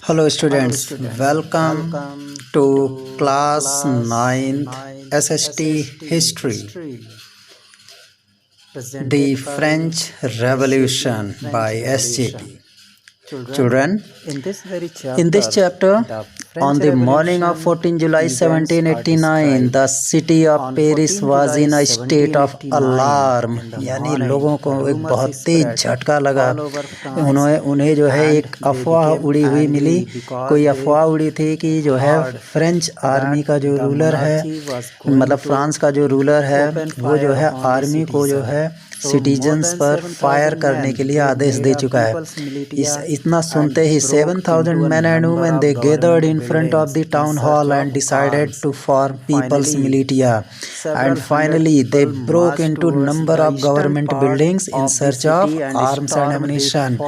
Hello students, welcome to class 9th SST History. The French Revolution by SJP. Children, in this chapter, on the morning of 14 July 1789, the city of Paris was in a state of alarm. यानी लोगों को एक बहुत तेज झटका लगा। उन्हें जो है एक अफवाह उड़ी हुई मिली। कोई अफवाह उड़ी थी कि जो है फ्रेंच आर्मी का जो रूलर है, मतलब फ्रांस का जो रूलर है, वो जो है आर्मी को जो है सिटीजन्स पर फायर करने के लिए आदेश दे चुका है। इतना सुनते ही 7,000 men and women they gathered in front of the town hall and decided to form people's militia. And finally they broke into number of government buildings in search of arms and ammunition.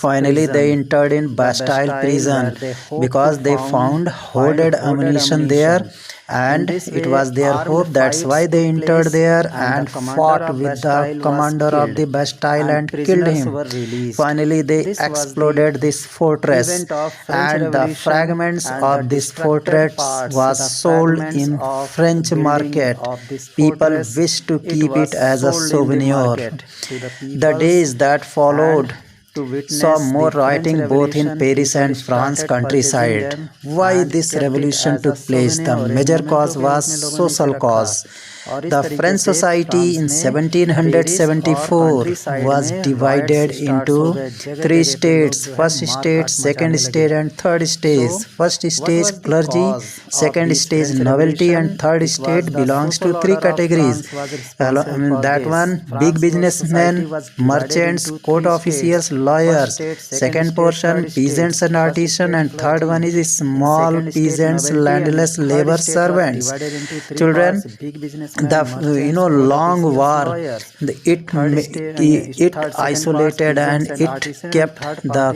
Finally they entered in Bastille prison because they found hoarded ammunition there, and it was their hope. That's why they entered there and fought with the commander of the Bastille and killed him. Finally they exploded this fortress, and the fragments of this fortress was sold in French market. People wished to keep it as a souvenir. The days that followed saw more rioting both in Paris and France countryside. Why this revolution took place? The major cause was social cause. The French society in 1774 was divided into three states: first stage, second stage and third stage. First stage clergy, second stage nobility and third stage belongs to three categories. That one, big businessmen, merchants, court officials, lawyers. Second portion, peasants and artisans, and third one is small peasants, landless labor servants. Children, the long war, it isolated and it kept the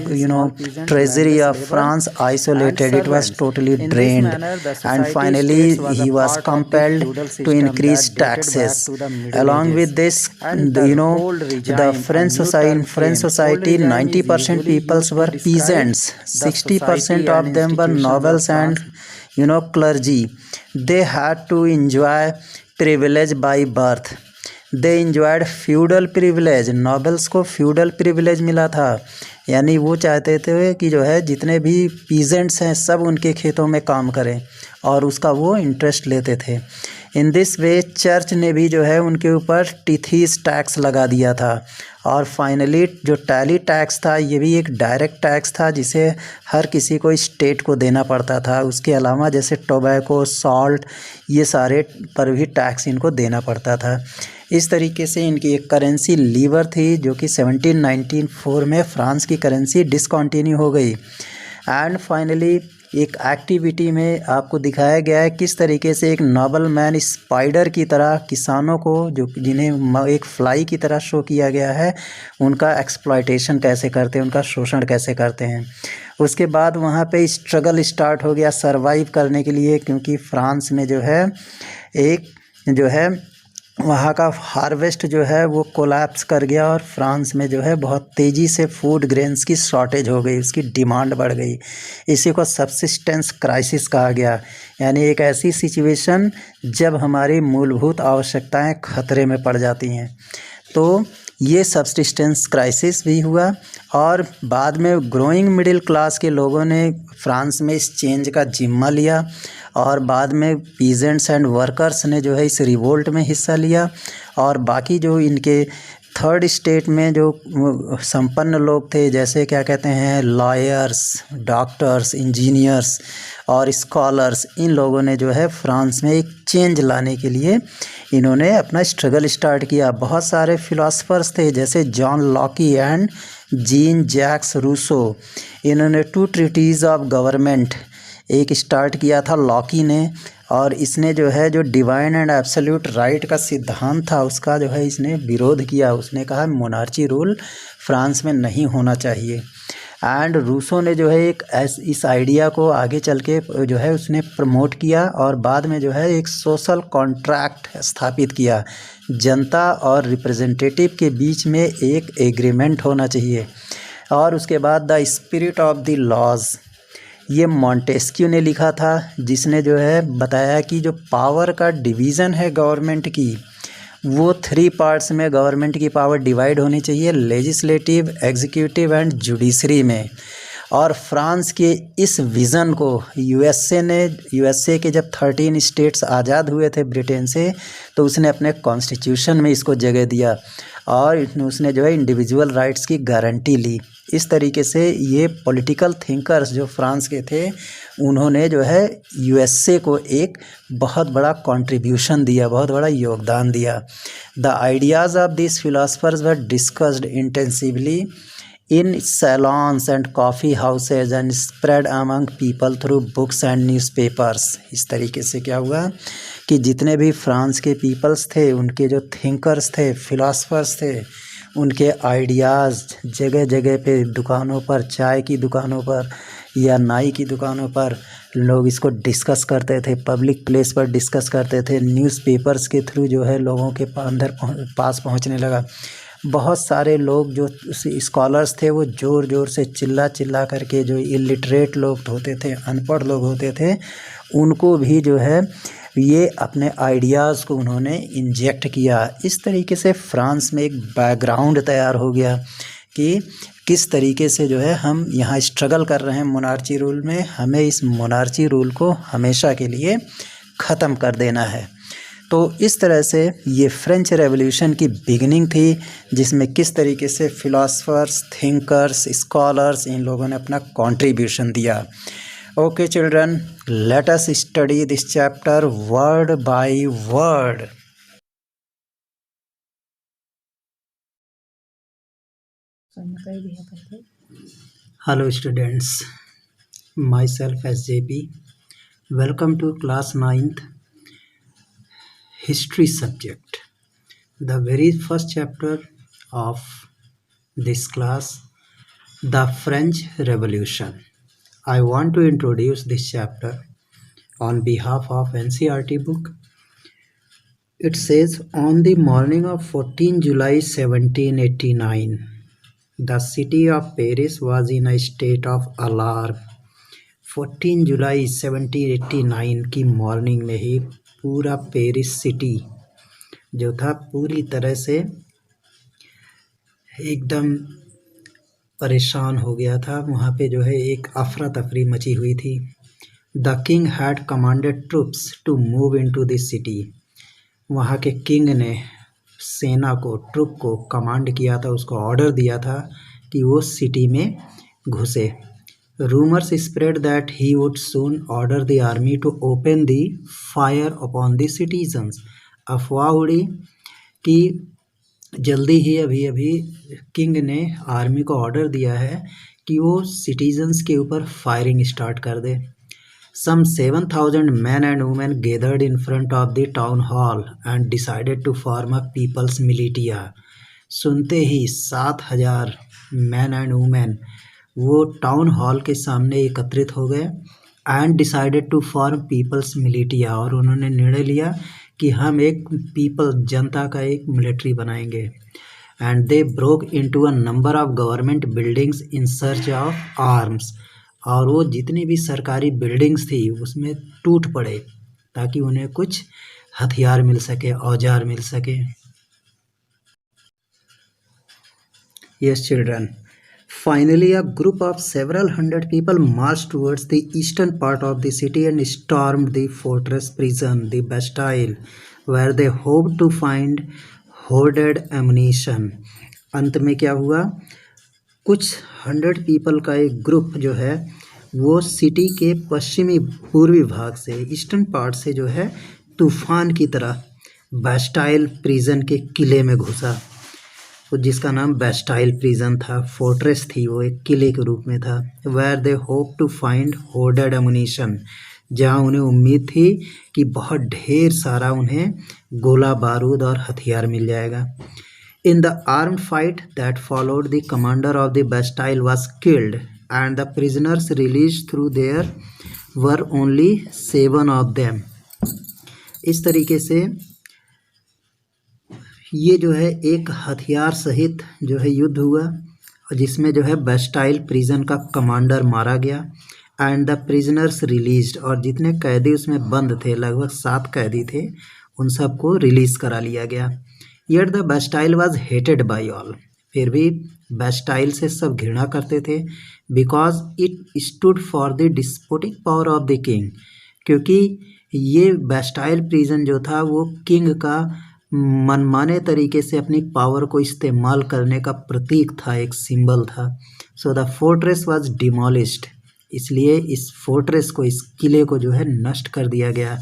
treasury of France isolated. It was totally drained, and finally he was compelled to increase taxes. Along with this, the French society 90% peoples were peasants, 60% of them were nobles and clergy. They had to enjoy privilege by birth. They enjoyed feudal privilege. Nobles को feudal privilege मिला था, यानी वो चाहते थे कि जो है जितने भी पीजेंट्स हैं सब उनके खेतों में काम करें, और उसका वो इंटरेस्ट लेते थे। इन दिस वे चर्च ने भी जो है उनके ऊपर टिथीस टैक्स लगा दिया था। और फाइनली जो टैली टैक्स था, ये भी एक डायरेक्ट टैक्स था जिसे हर किसी को स्टेट को देना पड़ता था। उसके अलावा जैसे टोबैको, सॉल्ट, ये सारे पर भी टैक्स इनको देना पड़ता था। इस तरीके से इनकी एक करेंसी लीवर थी जो कि 1794 में फ्रांस की करेंसी डिसकंटिन्यू हो गई। एंड फाइनली एक एक्टिविटी में आपको दिखाया गया है किस तरीके से एक नोबल मैन स्पाइडर की तरह किसानों को, जो जिन्हें एक फ्लाई की तरह शो किया गया है, उनका एक्सप्लॉयटेशन कैसे करते हैं, उनका शोषण कैसे करते हैं। उसके बाद वहाँ पे स्ट्रगल स्टार्ट हो गया सर्वाइव करने के लिए, क्योंकि फ्रांस में जो है एक जो है वहाँ का हार्वेस्ट जो है वो कोलैप्स कर गया, और फ्रांस में जो है बहुत तेज़ी से फूड ग्रेन्स की शॉर्टेज हो गई, उसकी डिमांड बढ़ गई। इसी को सब्सिस्टेंस क्राइसिस कहा गया, यानी एक ऐसी सिचुएशन जब हमारी मूलभूत आवश्यकताएं खतरे में पड़ जाती हैं। तो ये सब्सिस्टेंस क्राइसिस भी हुआ, और बाद में ग्रोइंग मिडिल क्लास के लोगों ने फ्रांस में इस चेंज का जिम्मा लिया, और बाद में पीजेंट्स एंड वर्कर्स ने जो है इस रिवोल्ट में हिस्सा लिया। और बाकी जो इनके थर्ड स्टेट में जो संपन्न लोग थे, जैसे क्या कहते हैं लॉयर्स, डॉक्टर्स, इंजीनियर्स और स्कॉलर्स, इन लोगों ने जो है फ्रांस में एक चेंज लाने के लिए इन्होंने अपना स्ट्रगल स्टार्ट किया। बहुत सारे फिलोसफर्स थे जैसे John Locke and Jean Jacques Rousseau. इन्होंने 2 ट्रीटीज़ ऑफ गवर्नमेंट एक स्टार्ट किया था लॉकी ने, और इसने जो है जो डिवाइन एंड एब्सोल्यूट राइट का सिद्धांत था उसका जो है इसने विरोध किया। उसने कहा मोनार्ची रूल फ्रांस में नहीं होना चाहिए। एंड रूसो ने जो है एक इस आइडिया को आगे चल के जो है उसने प्रमोट किया, और बाद में जो है एक सोशल कॉन्ट्रैक्ट स्थापित किया। जनता और रिप्रेजेंटेटिव के बीच में एक एग्रीमेंट होना चाहिए। और उसके बाद the spirit of the Laws, ये मॉन्टेस्क्यू ने लिखा था, जिसने जो है बताया कि जो पावर का डिवीज़न है गवर्नमेंट की, वो 3 पार्ट्स में गवर्नमेंट की पावर डिवाइड होनी चाहिए, लेजिस्लेटिव, एग्जीक्यूटिव एंड जुडिशरी में। और फ्रांस के इस विज़न को यूएसए के जब 13 स्टेट्स आज़ाद हुए थे ब्रिटेन से, तो उसने अपने कॉन्स्टिट्यूशन में इसको जगह दिया और उसने जो है इंडिविजुअल राइट्स की गारंटी ली। इस तरीके से ये पॉलिटिकल थिंकर्स जो फ्रांस के थे, उन्होंने जो है यूएसए को एक बहुत बड़ा कंट्रीब्यूशन दिया, बहुत बड़ा योगदान दिया। The ideas of this philosophers were discussed intensively in salons and coffee houses and spread among people through books and newspapers। इस तरीके से क्या हुआ कि जितने भी फ्रांस के पीपल्स थे, उनके जो थिंकर्स थे, फिलोसफर्स थे, उनके आइडियाज़ जगह जगह पे दुकानों पर, चाय की दुकानों पर या नाई की दुकानों पर लोग इसको डिस्कस करते थे, पब्लिक प्लेस पर डिस्कस करते थे, न्यूज़पेपर्स के थ्रू जो है लोगों के पास पहुंचने लगा। बहुत सारे लोग जो स्कॉलर्स थे, वो ज़ोर ज़ोर से चिल्ला करके, जो इलिटरेट लोग होते थे, अनपढ़ लोग होते थे, उनको भी जो है ये अपने आइडियाज़ को उन्होंने इंजेक्ट किया। इस तरीके से फ्रांस में एक बैकग्राउंड तैयार हो गया कि किस तरीके से जो है हम यहाँ स्ट्रगल कर रहे हैं मोनार्ची रूल में, हमें इस मोनार्ची रूल को हमेशा के लिए ख़त्म कर देना है। तो इस तरह से ये फ्रेंच रेवोल्यूशन की बिगिनिंग थी, जिसमें किस तरीके से फिलोसफर्स, थिंकर्स, स्कॉलर्स, इन लोगों ने अपना कंट्रीब्यूशन दिया। Okay children, let us study this chapter word by word. Hello students, myself S JP, welcome to class 9th history subject. The very first chapter of this class, the French Revolution. I want to introduce this chapter on behalf of NCERT book. It says, on the morning of 14 July 1789, the city of Paris was in a state of alarm. 14 जुलाई 1789 की morning में ही पूरा Paris city जो था पूरी तरह से एकदम परेशान हो गया था। वहाँ पे जो है एक अफरा तफरी मची हुई थी। The king had commanded troops to move into this city. वहाँ के किंग ने सेना को, ट्रुप को कमांड किया था, उसको ऑर्डर दिया था कि वो सिटी में घुसे। Rumors spread that he would soon order the army to open the fire upon the citizens. अफवाह उड़ी कि जल्दी ही अभी किंग ने आर्मी को ऑर्डर दिया है कि वो सिटीजन्स के ऊपर फायरिंग स्टार्ट कर दे। Some 7,000 men and women gathered in front of the town hall and decided to form a people's militia. सुनते ही 7,000 मैन एंड वुमेन वो टाउन हॉल के सामने एकत्रित हो गए and decided to form people's militia, और उन्होंने निर्णय लिया कि हम एक पीपल, जनता का एक मिलिट्री बनाएंगे। And they broke into a number of government buildings in search of arms, और वो जितनी भी सरकारी बिल्डिंग्स थी उसमें टूट पड़े ताकि उन्हें कुछ हथियार मिल सके, औजार मिल सके। Yes children, finally a group of several hundred people marched towards the eastern part of the city and stormed the fortress prison, the Bastille, where they hoped to find hoarded ammunition. अंत में क्या हुआ, कुछ 100 people का एक group जो है वो सिटी के पश्चिमी पूर्वी भाग से, ईस्टर्न पार्ट से जो है तूफान की तरह बैस्टाइल प्रिजन के किले में घुसा, जिसका नाम बैस्टाइल प्रिजन था। फोर्ट्रेस थी, वो एक किले के रूप में था। Where they hope to find hoarded ammunition, जहाँ उन्हें उम्मीद थी कि बहुत ढेर सारा उन्हें गोला बारूद और हथियार मिल जाएगा। In the armed fight that followed the commander of the Bastille was killed and the prisoners release through there were only 7 of them. इस तरीके से ये जो है एक हथियार सहित जो है युद्ध हुआ, जिसमें जो है बैस्टाइल प्रिजन का कमांडर मारा गया एंड द प्रिजनर्स रिलीज्ड, और जितने कैदी उसमें बंद थे, लगभग 7 कैदी थे, उन सबको रिलीज करा लिया गया। Yet the Bastille was hated by all, फिर भी बेस्टाइल से सब घृणा करते थे, because it stood for the despotic power of the king, क्योंकि ये बेस्टाइल प्रिजन जो था वो किंग का मनमाने तरीके से अपनी पावर को इस्तेमाल करने का प्रतीक था, एक सिंबल था। So the fortress was demolished, इसलिए इस फोर्ट्रेस को, इस किले को जो है नष्ट कर दिया गया।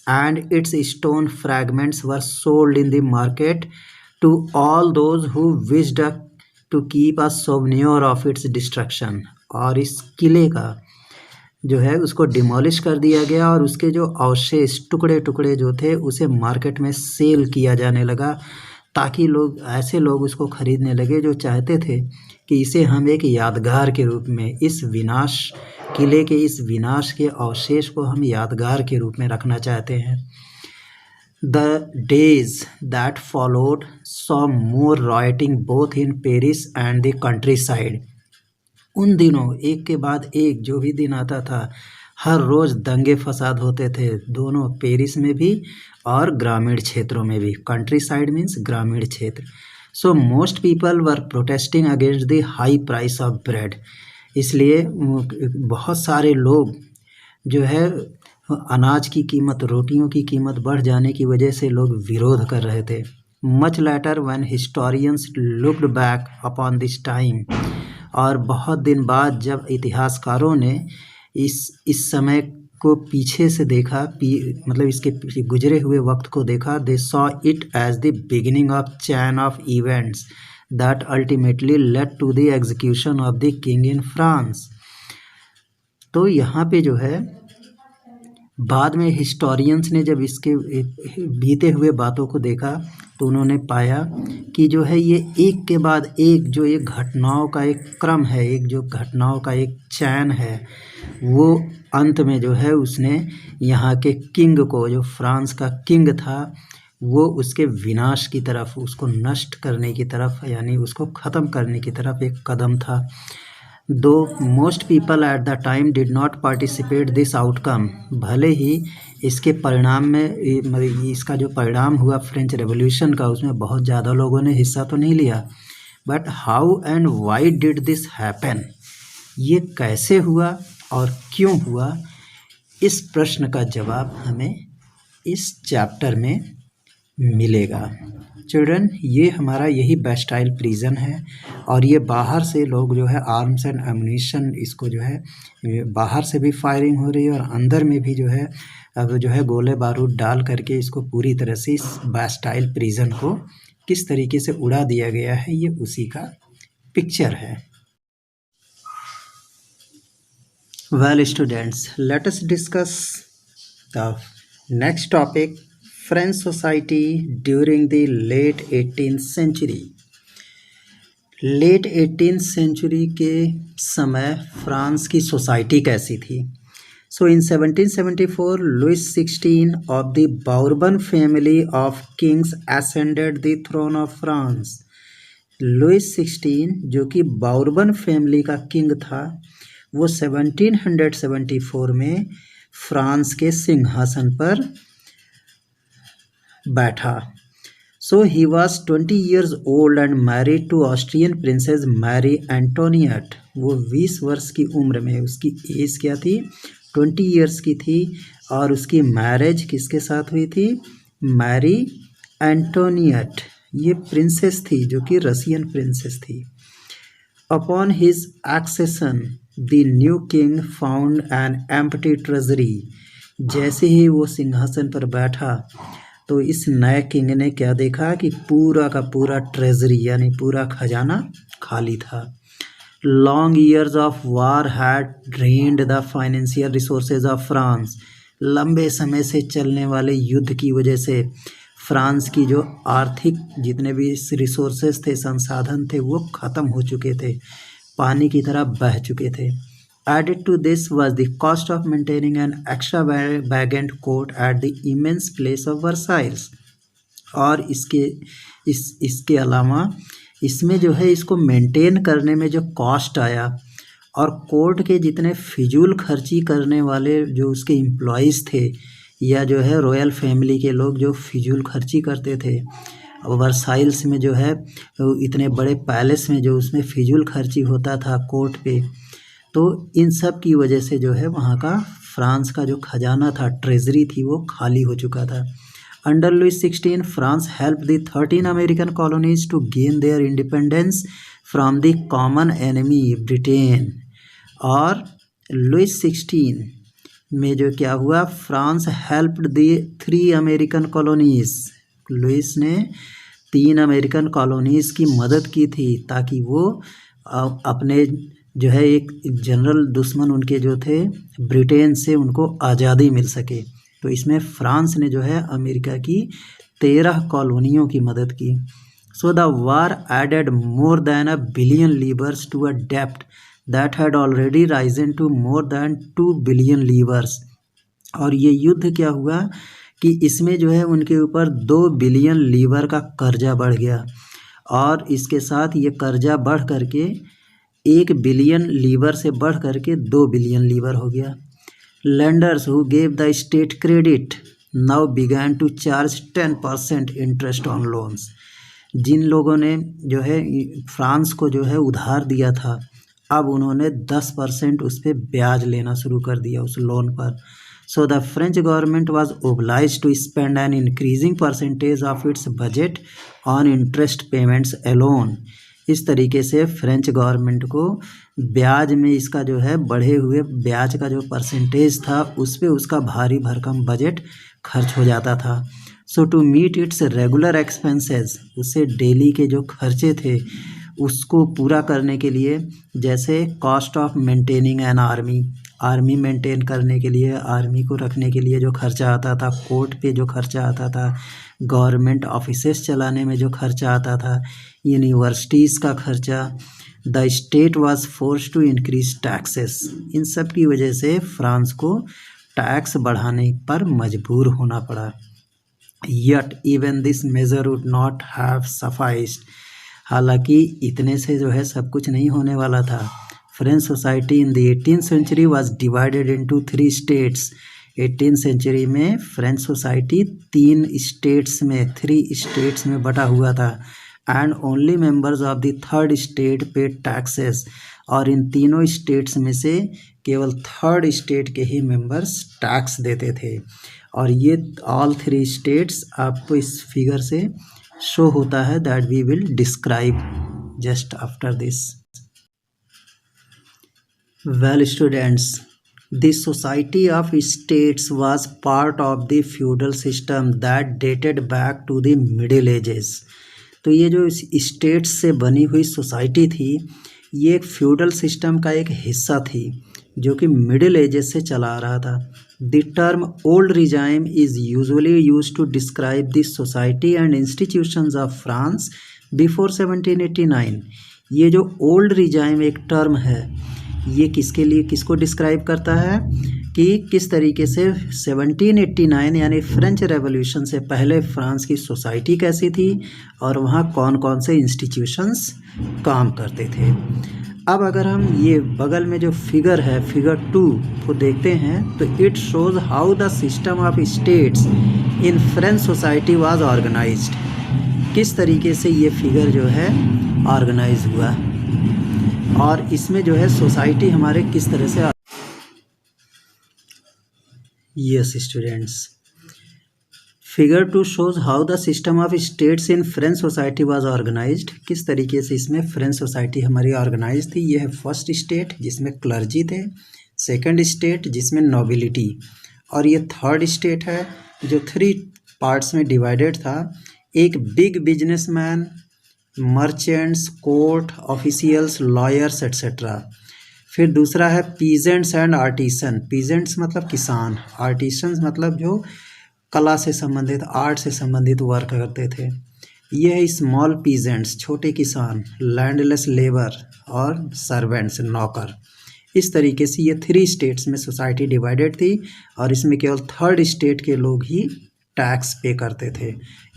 And its stone fragments were sold in the market to all those who wished to keep a souvenir of its destruction, और इस किले का जो है उसको डिमोलिश कर दिया गया और उसके जो अवशेष टुकड़े टुकड़े जो थे उसे मार्केट में सेल किया जाने लगा, ताकि लोग, ऐसे लोग उसको खरीदने लगे जो चाहते थे कि इसे हम एक यादगार के रूप में, इस विनाश, किले के इस विनाश के अवशेष को हम यादगार के रूप में रखना चाहते हैं। The days that followed saw more writing both in Paris and the country side, उन दिनों एक के बाद एक जो भी दिन आता था, हर रोज़ दंगे फसाद होते थे, दोनों पेरिस में भी और ग्रामीण क्षेत्रों में भी। कंट्री साइड मीन्स ग्रामीण क्षेत्र। So most people were protesting against the high price of bread, इसलिए बहुत सारे लोग जो है अनाज की कीमत, रोटियों की कीमत बढ़ जाने की वजह से लोग विरोध कर रहे थे। Much later when historians looked back upon this time, और बहुत दिन बाद जब इतिहासकारों ने इस समय को पीछे से देखा, मतलब इसके गुजरे हुए वक्त को देखा, they saw it as the beginning of chain of events that ultimately led to the execution of the king in France. तो यहाँ पे जो है बाद में हिस्टोरियंस ने जब इसके बीते हुए बातों को देखा तो उन्होंने पाया कि जो है ये एक के बाद एक जो ये घटनाओं का एक क्रम है, एक जो घटनाओं का एक चैन है, वो अंत में जो है उसने यहाँ के किंग को, जो फ्रांस का किंग था, वो उसके विनाश की तरफ, उसको नष्ट करने की तरफ, यानी उसको ख़त्म करने की तरफ एक कदम था। दो most people at the time did not participate this outcome, भले ही इसके परिणाम में, इसका जो परिणाम हुआ फ्रेंच रेवोल्यूशन का, उसमें बहुत ज़्यादा लोगों ने हिस्सा तो नहीं लिया, but how and why did this happen, ये कैसे हुआ और क्यों हुआ, इस प्रश्न का जवाब हमें इस चैप्टर में मिलेगा। चिल्ड्रन, ये हमारा यही बेस्टाइल प्रिजन है, और ये बाहर से लोग जो है आर्म्स एंड एमुनिशन, इसको जो है बाहर से भी फायरिंग हो रही है और अंदर में भी जो है अब जो है गोले बारूद डाल करके इसको पूरी तरह से इस बेस्टाइल प्रिजन को किस तरीके से उड़ा दिया गया है, ये उसी का पिक्चर है। Well students, let us discuss the next topic, French society during the late 18th century. Late 18th century के समय फ्रांस की सोसाइटी कैसी थी? So in 1774 Louis 16 of the Bourbon family of kings ascended the throne of France. Louis 16 जो कि बाउरबन family का king था, वो 1774 में फ्रांस के सिंहासन पर बैठा। So he was 20 years old and married to Austrian princess Marie Antoinette. वो 20 वर्ष की उम्र में, उसकी एज क्या थी? 20 years की थी, और उसकी मैरिज किसके साथ हुई थी? मैरी एंटोनियट, ये प्रिंसेस थी जो कि रसियन प्रिंसेस थी। Upon his accession the new king found an empty treasury. जैसे ही वो सिंहासन पर बैठा तो इस नए किंग ने क्या देखा कि पूरा का पूरा ट्रेजरी, यानी पूरा खजाना खाली था। Long years of war had drained the financial resources of France. लंबे समय से चलने वाले युद्ध की वजह से फ्रांस की जो आर्थिक जितने भी रिसोर्सेज थे, संसाधन थे, वो ख़त्म हो चुके थे, पानी की तरह बह चुके थे। Added to this was the cost of maintaining an extravagant court at the immense place of Versailles। और इसके अलावा इसमें जो है इसको मेंटेन करने में जो कॉस्ट आया, और कोर्ट के जितने फिजूल खर्ची करने वाले जो उसके एम्प्लॉइज़ थे या जो है रॉयल फैमिली के लोग जो फिजूल खर्ची करते थे, वर्साइल्स में जो है इतने बड़े पैलेस में जो उसमें फिजूल खर्ची होता था कोर्ट पे, तो इन सब की वजह से जो है वहाँ का फ्रांस का जो खजाना था, ट्रेजरी थी, वो खाली हो चुका था। Under Louis 16 France help the 13 American colonies to gain their independence from the common enemy Britain. और लुइस 16 में जो क्या हुआ, France helped the 3 American colonies, Louis ने 3 अमेरिकन कॉलोनीज़ की मदद की थी ताकि वो अपने जो है एक जनरल दुश्मन उनके जो थे ब्रिटेन से, उनको आज़ादी मिल सके। तो इसमें फ्रांस ने जो है अमेरिका की 13 कॉलोनियों की मदद की। So the war added more than $1 billion to a डेप्ट that had already risen to more than $2 billion. और ये युद्ध क्या हुआ कि इसमें जो है उनके ऊपर $2 बिलियन का कर्जा बढ़ गया, और इसके साथ ये कर्जा बढ़ करके $1 बिलियन से बढ़ करके $2 बिलियन हो गया। Lenders who gave the state credit now began to charge 10% interest on loans. जिन लोगों ने जो है फ्रांस को जो है उधार दिया था, अब उन्होंने 10% उस पर ब्याज लेना शुरू कर दिया उस लोन पर। So the French government was obliged to spend an increasing percentage of its budget on interest payments alone। इस तरीके से फ्रेंच गवर्नमेंट को ब्याज में इसका जो है बढ़े हुए ब्याज का जो परसेंटेज था उस पे उसका भारी भरकम बजट खर्च हो जाता था। So to meet its regular expenses, उससे डेली के जो खर्चे थे उसको पूरा करने के लिए, जैसे cost of maintaining an army, army maintain करने के लिए, आर्मी को रखने के लिए जो खर्चा आता था, कोर्ट पे जो खर्चा आता था, गवर्नमेंट ऑफिसेस चलाने में जो खर्चा आता था, यूनिवर्सिटीज़ का खर्चा, the state was forced to increase taxes. इन सब की वजह से फ्रांस को टैक्स बढ़ाने पर मजबूर होना पड़ा। Yet even this measure would not have sufficed, हालांकि इतने से जो है सब कुछ नहीं होने वाला था। French society in the 18th century was divided into 3 states. 18th century में फ्रेंच सोसाइटी 3 स्टेट्स में, 3 स्टेट्स में बटा हुआ था। And only members of the 3rd state paid taxes, और इन तीनों स्टेट्स में से केवल 3rd स्टेट के ही मेंबर्स टैक्स देते थे। और ये ऑल 3 स्टेट्स आपको इस फिगर से शो होता है, that we will describe just after this. Well students, the society of states was part of the feudal system that dated back to the middle ages। तो ये जो स्टेट्स से बनी हुई सोसाइटी थी, ये एक फ्यूडल सिस्टम का एक हिस्सा थी जो कि मिडिल एजेस से चला आ रहा था। The term old regime is usually used to describe the society and institutions of France before 1789। ये जो ओल्ड रिजाइम एक टर्म है, ये किसके लिए, किसको डिस्क्राइब करता है कि किस तरीके से 1789 यानी फ्रेंच रेवोल्यूशन से पहले फ्रांस की सोसाइटी कैसी थी और वहाँ कौन कौन से इंस्टीट्यूशंस काम करते थे। अब अगर हम ये बगल में जो फिगर है, फिगर 2 को देखते हैं, तो it shows how the system of states in French society was organised. किस तरीके से ये फिगर जो है ऑर्गेनाइज हुआ, और इसमें जो है सोसाइटी हमारे किस तरह से। Yes students, figure 2 shows how the system of states in French society was organised. किस तरीके से इसमें फ्रेंच सोसाइटी हमारी ऑर्गेनाइज थी। यह है फर्स्ट स्टेट जिसमें क्लर्जी थे, सेकंड स्टेट जिसमें नोबिलिटी, और ये थर्ड स्टेट है जो 3 पार्ट्स में डिवाइडेड था। एक big businessman, merchants, court officials, lawyers etcetera. फिर दूसरा है पीजेंट्स एंड आर्टिसन। पीजेंट्स मतलब किसान, आर्टिसंस मतलब जो कला से संबंधित, आर्ट से संबंधित वर्क करते थे। ये है स्मॉल पीजेंट्स, छोटे किसान, लैंडलेस लेबर, और सर्वेंट्स, नौकर। इस तरीके से ये 3 स्टेट्स में सोसाइटी डिवाइडेड थी, और इसमें केवल थर्ड स्टेट के लोग ही टैक्स पे करते थे।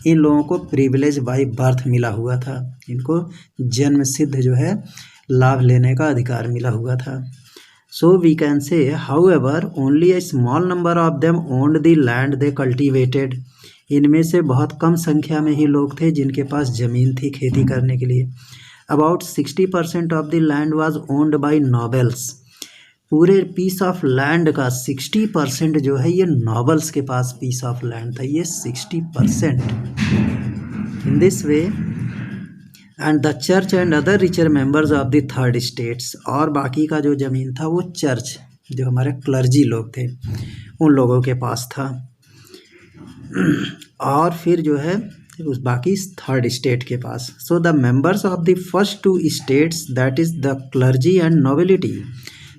इन लोगों को प्रिविलेज बाय बर्थ मिला हुआ था, इनको जन्म सिद्ध जो है लाभ लेने का अधिकार मिला हुआ था। So we can say, however, only a small number of them owned the land they cultivated. इनमें से बहुत कम संख्या में ही लोग थे जिनके पास ज़मीन थी खेती करने के लिए. About 60% of the land was owned by nobles. पूरे पीस ऑफ लैंड का 60% जो है ये नॉबल्स के पास पीस ऑफ लैंड था. ये 60%. In this way and the church and other richer members of the third states. और बाकी का जो ज़मीन था वो चर्च, जो हमारे क्लर्जी लोग थे, उन लोगों के पास था. और फिर जो है उस बाकी थर्ड स्टेट के पास. So the members of the first two states, that is the clergy and nobility.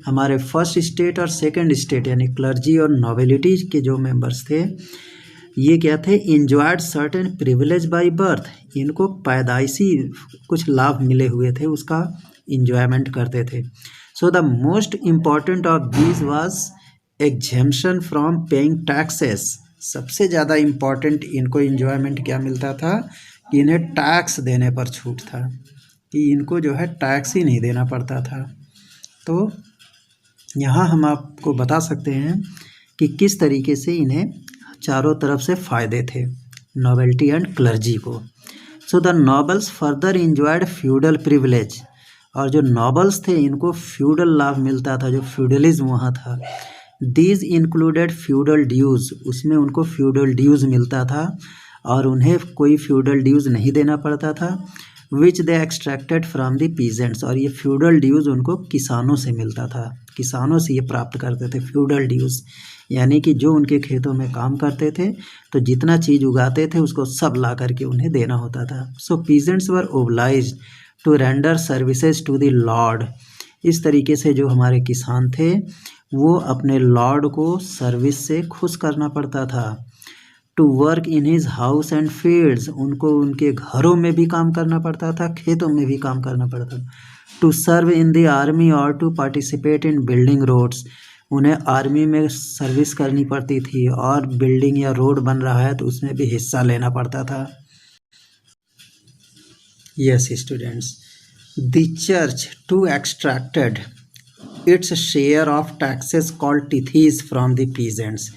हमारे फर्स्ट स्टेट और सेकंड स्टेट यानी क्लर्जी और नोबिलिटी के जो मेंबर्स थे, ये क्या थे? Enjoyed certain privilege by birth. इनको पैदाइशी कुछ लाभ मिले हुए थे, उसका इंजॉयमेंट करते थे. So the most important of these was exemption from paying taxes. सबसे ज़्यादा इम्पॉर्टेंट इनको इंजॉयमेंट क्या मिलता था कि इन्हें टैक्स देने पर छूट था, कि इनको जो है टैक्स ही नहीं देना पड़ता था. तो यहाँ हम आपको बता सकते हैं कि किस तरीके से इन्हें चारों तरफ से फ़ायदे थे नोबेल्टी एंड क्लर्जी को. So the nobles further enjoyed feudal privilege. और जो नॉबल्स थे इनको फ्यूडल लाभ मिलता था, जो फ्यूडलिज्म वहाँ था. दीज इंक्लूडेड फ्यूडल ड्यूज़. उसमें उनको फ्यूडल ड्यूज़ मिलता था और उन्हें कोई फ्यूडल ड्यूज़ नहीं देना पड़ता था. विच दे एक्सट्रैक्टेड फ्राम द पीजेंट्स. और ये फ्यूडल ड्यूज़ उनको किसानों से मिलता था, किसानों से ये प्राप्त करते थे फ्यूडल ड्यूज़. यानी कि जो उनके खेतों में काम करते थे तो जितना चीज़ उगाते थे उसको सब ला करके उन्हें देना होता था. So peasants were obliged to render services to the lord. इस तरीके से जो हमारे किसान थे वो अपने लॉर्ड को सर्विस से खुश करना पड़ता था. To work in his house and fields. उनको उनके घरों में भी काम करना पड़ता था, खेतों में भी काम करना पड़ता था. To serve in the army और to participate in building roads. उन्हें आर्मी में सर्विस करनी पड़ती थी और बिल्डिंग या रोड बन रहा है तो उसमें भी हिस्सा लेना पड़ता था. Yes students, the church to extracted its share of taxes called tithes from the peasants.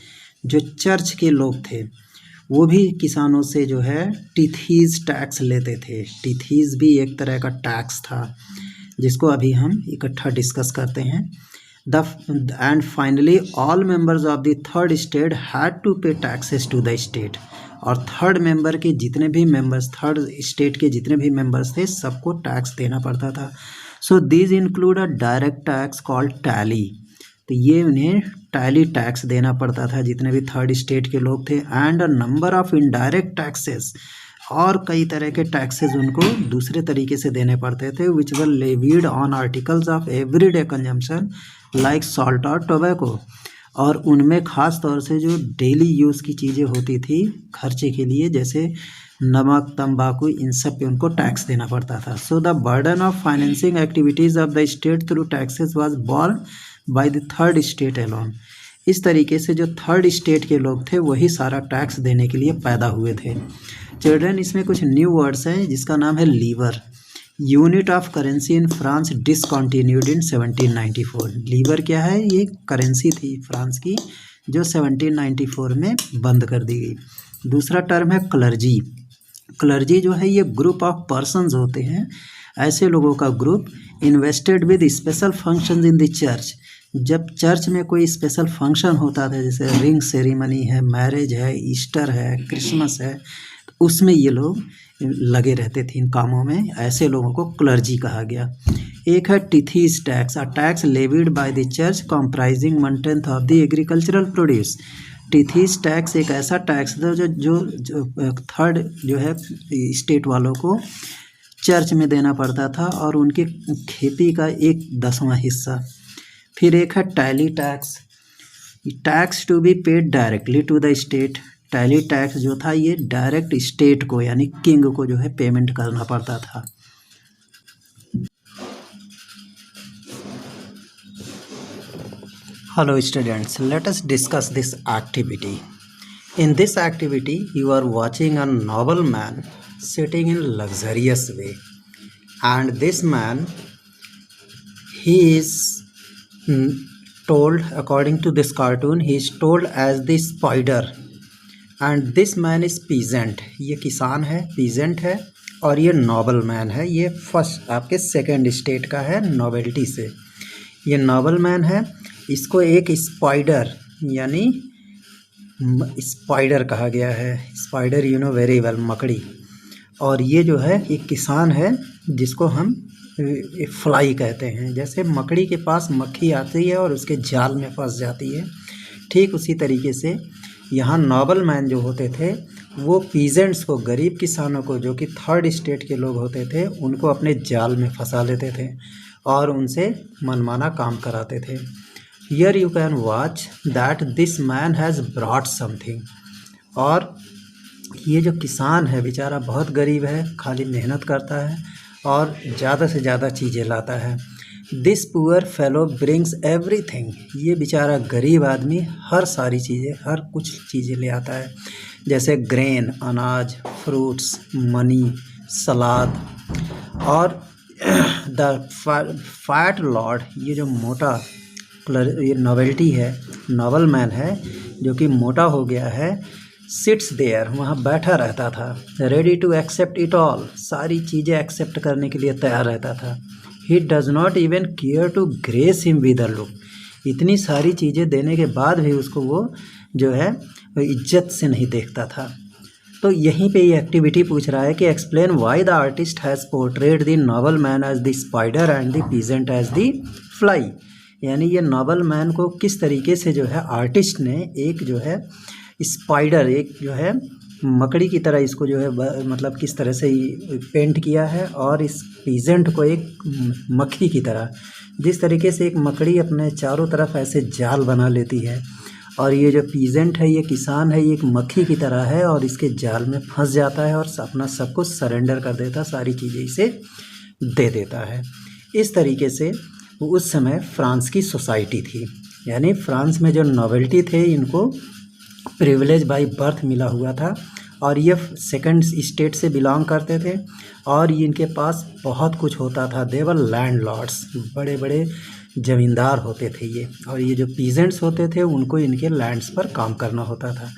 जो चर्च के लोग थे वो भी किसानों से जो है टिथीज टैक्स लेते थे. टिथीज भी एक तरह का टैक्स था जिसको अभी हम इकट्ठा डिस्कस करते हैं. And finally all members of the third state had to pay taxes to the state. और थर्ड मेंबर के जितने भी मेंबर्स, थर्ड स्टेट के जितने भी मेंबर्स थे सबको टैक्स देना पड़ता था. So these include a direct tax called tally. तो ये उन्हें टैली टैक्स देना पड़ता था जितने भी थर्ड स्टेट के लोग थे. And a number of indirect taxes. और कई तरह के टैक्सेस उनको दूसरे तरीके से देने पड़ते थे. Which were levied on articles of everyday consumption like salt और टोबैको. और उनमें ख़ास तौर से जो डेली यूज़ की चीज़ें होती थी खर्चे के लिए, जैसे नमक, तंबाकू, इन सब पे उनको टैक्स देना पड़ता था. So the burden of financing activities of the state through taxes was borne by the third state alone. इस तरीके से जो थर्ड स्टेट के लोग थे वही सारा टैक्स देने के लिए पैदा हुए थे. चिल्ड्रन, इसमें कुछ न्यू वर्ड्स हैं जिसका नाम है livre. Unit of currency in France discontinued in 1794. Livre क्या है? ये करेंसी थी फ्रांस की जो 1794 में बंद कर दी गई. दूसरा टर्म है क्लर्जी. क्लर्जी जो है ये ग्रुप ऑफ पर्सन्स होते हैं, ऐसे लोगों का group invested with special functions in the church. जब चर्च में कोई स्पेशल फंक्शन होता था, जैसे रिंग सेरेमनी है, मैरिज है, ईस्टर है, क्रिसमस है, तो उसमें ये लोग लगे रहते थे इन कामों में. ऐसे लोगों को क्लर्जी कहा गया. एक है tithes tax, a tax levied by the church comprising 1/10 of the agricultural produce. Tithes tax एक ऐसा टैक्स था जो थर्ड जो है स्टेट वालों को चर्च में देना पड़ता था और उनकी खेती का 1/10वां हिस्सा. फिर एक है taille tax, tax to be paid directly to the state. Taille tax जो था ये डायरेक्ट स्टेट को यानी किंग को जो है पेमेंट करना पड़ता था. Hello students, let us discuss this activity. In this activity, you are watching a noble man sitting in luxurious way, and this man, he is told, according to this cartoon, he is told as the spider and this man is peasant. ये किसान है, peasant है, और ये noble man है। ये first आपके second state का है नोवेल्टी से। ये नोबल मैन है, इसको एक स्पाइडर यानी स्पाइडर कहा गया है। Spider you know very well, मकड़ी। और ये जो है एक किसान है जिसको हम फ्लाई कहते हैं। जैसे मकड़ी के पास मक्खी आती है और उसके जाल में फंस जाती है, ठीक उसी तरीके से यहाँ नोबल मैन जो होते थे वो पीजेंट्स को, गरीब किसानों को, जो कि थर्ड स्टेट के लोग होते थे, उनको अपने जाल में फंसा लेते थे और उनसे मनमाना काम कराते थे। Here you can watch that this man has brought something. और ये जो किसान है बेचारा बहुत गरीब है, खाली मेहनत करता है और ज़्यादा से ज़्यादा चीज़ें लाता है। This poor fellow brings everything. ये बेचारा गरीब आदमी हर सारी चीज़ें, हर कुछ चीज़ें ले आता है, जैसे ग्रेन, अनाज, फ्रूट्स, मनी, सलाद। और द फैट लॉर्ड, ये जो मोटा ये नोवेल्टी है, नोबल मैन है जो कि मोटा हो गया है, सिट्स देयर, वहाँ बैठा रहता था, ready to accept it all, सारी चीज़ें एक्सेप्ट करने के लिए तैयार रहता था। He does not even care to grace him with a look. इतनी सारी चीज़ें देने के बाद भी उसको वो जो है वो इज्जत से नहीं देखता था। तो यहीं पे ये एक्टिविटी पूछ रहा है कि explain why the artist has portrayed the noble man as the spider and the peasant as the fly. यानी ये नोबल मैन को किस तरीके से जो है आर्टिस्ट ने एक जो है स्पाइडर, एक जो है मकड़ी की तरह इसको जो है मतलब किस तरह से पेंट किया है, और इस पीजेंट को एक मक्खी की तरह, जिस तरीके से एक मकड़ी अपने चारों तरफ ऐसे जाल बना लेती है, और ये जो पीजेंट है, ये किसान है, ये एक मक्खी की तरह है और इसके जाल में फंस जाता है और अपना सब कुछ सरेंडर कर देता, सारी चीज़ें इसे दे देता है। इस तरीके से उस समय फ्रांस की सोसाइटी थी। यानी फ्रांस में जो नोवेल्टी थे, इनको प्रिविलेज बाय बर्थ मिला हुआ था और ये सेकंड स्टेट से बिलोंग करते थे और इनके पास बहुत कुछ होता था। दे वर लैंडलॉर्ड्स, बड़े बड़े ज़मींदार होते थे ये, और ये जो पीजेंट्स होते थे उनको इनके लैंड्स पर काम करना होता था।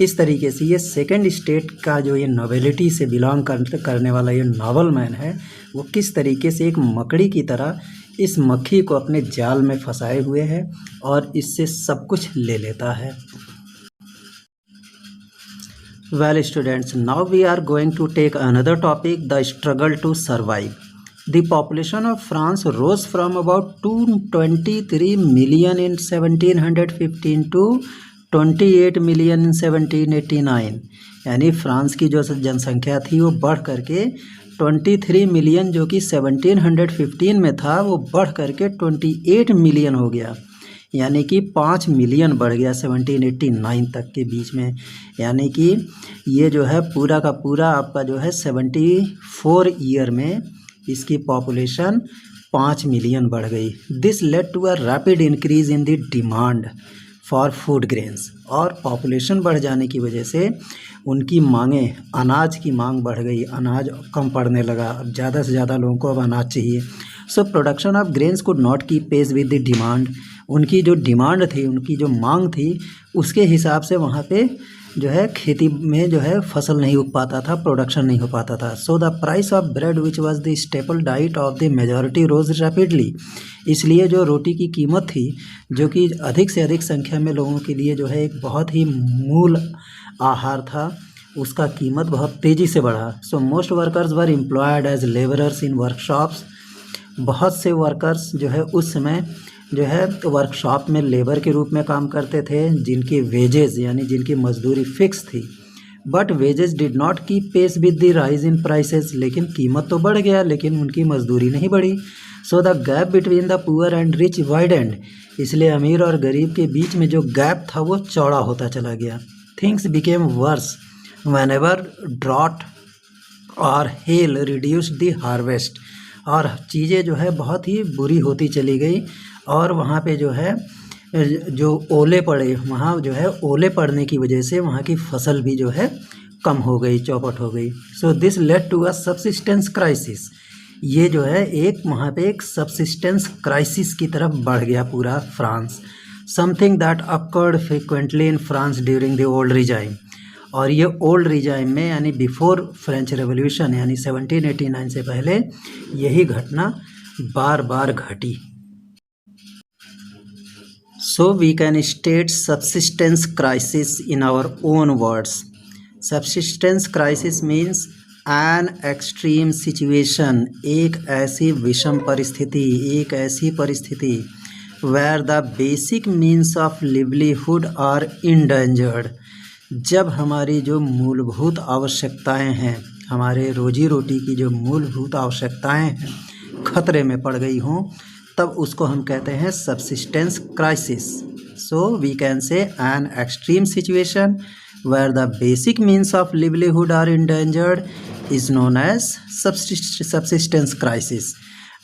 इस तरीके से ये सेकंड स्टेट का जो ये नोवेलिटी से बिलोंग करने वाला ये नोबल मैन है, वो किस तरीके से एक मकड़ी की तरह इस मक्खी को अपने जाल में फंसाए हुए है और इससे सब कुछ ले लेता है। Well students, now we are going to take another topic, the struggle to survive. The population of France rose from about 223 million in 1715 to 28 million in 1789। यानी फ्रांस की जो जनसंख्या थी वो बढ़ करके 23 मिलियन जो कि 1715 में था, वो बढ़ करके 28 मिलियन हो गया। यानी कि 5 मिलियन बढ़ गया 1789 तक के बीच में। यानी कि ये जो है पूरा का पूरा आपका जो है 74 ईयर में इसकी पॉपुलेशन 5 मिलियन बढ़ गई। This led to a rapid increase in the demand for food grains. और पॉपुलेशन बढ़ जाने की वजह से उनकी मांगें, अनाज की मांग बढ़ गई, अनाज कम पड़ने लगा, अब ज़्यादा से ज़्यादा लोगों को अब अनाज चाहिए। So production of grains could not keep pace with the demand. उनकी जो डिमांड थी, उनकी जो मांग थी, उसके हिसाब से वहाँ पे जो है खेती में जो है फसल नहीं उग पाता था, प्रोडक्शन नहीं हो पाता था। So the price of bread which was the staple diet of the majority rose rapidly. इसलिए जो रोटी की कीमत थी, जो कि अधिक से अधिक संख्या में लोगों के लिए जो है एक बहुत ही मूल आहार था, उसका कीमत बहुत तेज़ी से बढ़ा। So most workers were employed as labourers in workshops. बहुत से वर्कर्स जो है उस समय जो है वर्कशॉप में लेबर के रूप में काम करते थे, जिनकी वेजेस यानी जिनकी मजदूरी फिक्स थी। But wages did not keep pace with the rise in prices. लेकिन कीमत तो बढ़ गया लेकिन उनकी मजदूरी नहीं बढ़ी। So the gap between the poor and rich widened. इसलिए अमीर और गरीब के बीच में जो गैप था वो चौड़ा होता चला गया। Things became worse whenever drought or hail reduced the harvest. और चीज़ें जो है बहुत ही बुरी होती चली गई और वहाँ पे जो है जो ओले पड़े, वहाँ जो है ओले पड़ने की वजह से वहाँ की फसल भी जो है कम हो गई, चौपट हो गई। So this led to a subsistence crisis. ये जो है एक वहाँ पे एक सबसिस्टेंस क्राइसिस की तरफ बढ़ गया पूरा France, something that occurred frequently in France during the old regime. और ये ओल्ड रिजाइम में यानी बिफोर फ्रेंच रेवोल्यूशन यानी 1789 से पहले यही घटना बार बार घटी। So we can state subsistence crisis in our own words. Subsistence crisis means an extreme situation, एक ऐसी विषम परिस्थिति, एक ऐसी परिस्थिति where the basic means of livelihood are endangered, जब हमारी जो मूलभूत आवश्यकताएं हैं, हमारे रोजी रोटी की जो मूलभूत आवश्यकताएं हैं खतरे में पड़ गई हों, तब उसको हम कहते हैं subsistence crisis. So we can say an extreme situation where the basic means of livelihood are endangered is known as subsistence crisis.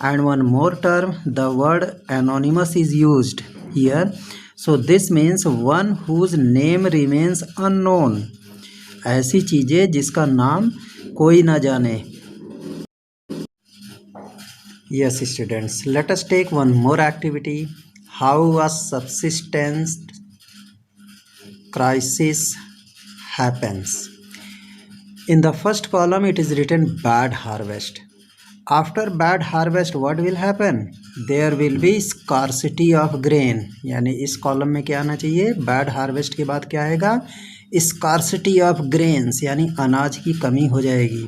And one more term, the word anonymous is used here, so this means one whose name remains unknown, ऐसी चीज़ें जिसका नाम कोई ना जाने। Yes, students, let us take one more activity. How a subsistence crisis happens? In the first column, it is written bad harvest. After bad harvest, what will happen? There will be scarcity of grain. यानी इस column में क्या आना चाहिए? bad harvest के बाद क्या आएगा? scarcity of grains, यानी अनाज की कमी हो जाएगी।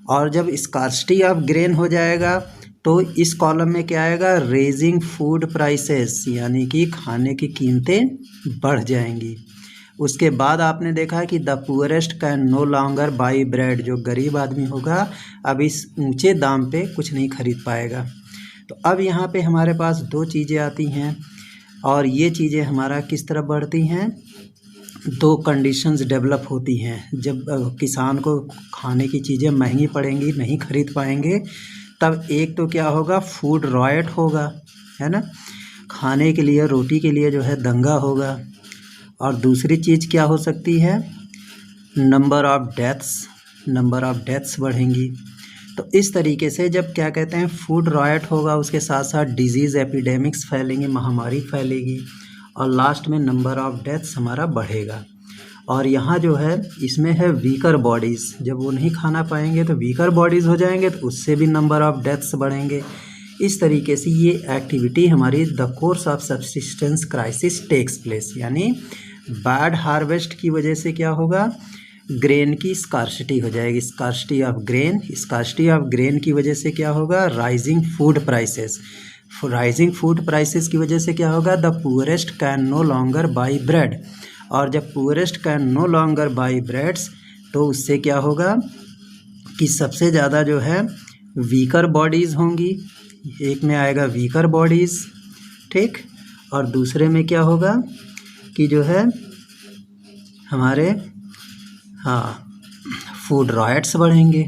और जब scarcity of grain हो जाएगा तो इस कॉलम में क्या आएगा? रेजिंग फूड प्राइसेस, यानी कि खाने की कीमतें बढ़ जाएंगी। उसके बाद आपने देखा कि the poorest can no longer buy bread, जो गरीब आदमी होगा अब इस ऊंचे दाम पे कुछ नहीं खरीद पाएगा। तो अब यहाँ पे हमारे पास दो चीज़ें आती हैं और ये चीज़ें हमारा किस तरह बढ़ती हैं? दो कंडीशंस डेवलप होती हैं। जब किसान को खाने की चीज़ें महंगी पड़ेंगी, नहीं खरीद पाएंगे, तब एक तो क्या होगा? फूड रॉयट होगा, है ना, खाने के लिए, रोटी के लिए जो है दंगा होगा। और दूसरी चीज़ क्या हो सकती है? नंबर ऑफ डेथ्स बढ़ेंगी। तो इस तरीके से जब क्या कहते हैं फूड रॉयट होगा, उसके साथ साथ डिजीज़ एपिडेमिक्स फैलेंगे, महामारी फैलेगी और लास्ट में नंबर ऑफ डेथ्स हमारा बढ़ेगा। और यहाँ जो है इसमें है वीकर बॉडीज़, जब वो नहीं खाना पाएंगे तो वीकर बॉडीज़ हो जाएंगे, तो उससे भी नंबर ऑफ डेथ्स बढ़ेंगे। इस तरीके से ये एक्टिविटी हमारी the course of subsistence crisis takes place, यानी बैड हार्वेस्ट की वजह से क्या होगा? ग्रेन की स्कार्सिटी हो जाएगी, स्कार्सिटी ऑफ ग्रेन की वजह से क्या होगा? राइजिंग फूड प्राइसेस की वजह से क्या होगा? The poorest can no longer buy bread, और जब poorest can no longer buy breads तो उससे क्या होगा कि सबसे ज़्यादा जो है वीकर बॉडीज़ होंगी। एक में आएगा वीकर बॉडीज़, ठीक, और दूसरे में क्या होगा कि जो है हमारे फूड रॉयट्स बढ़ेंगे।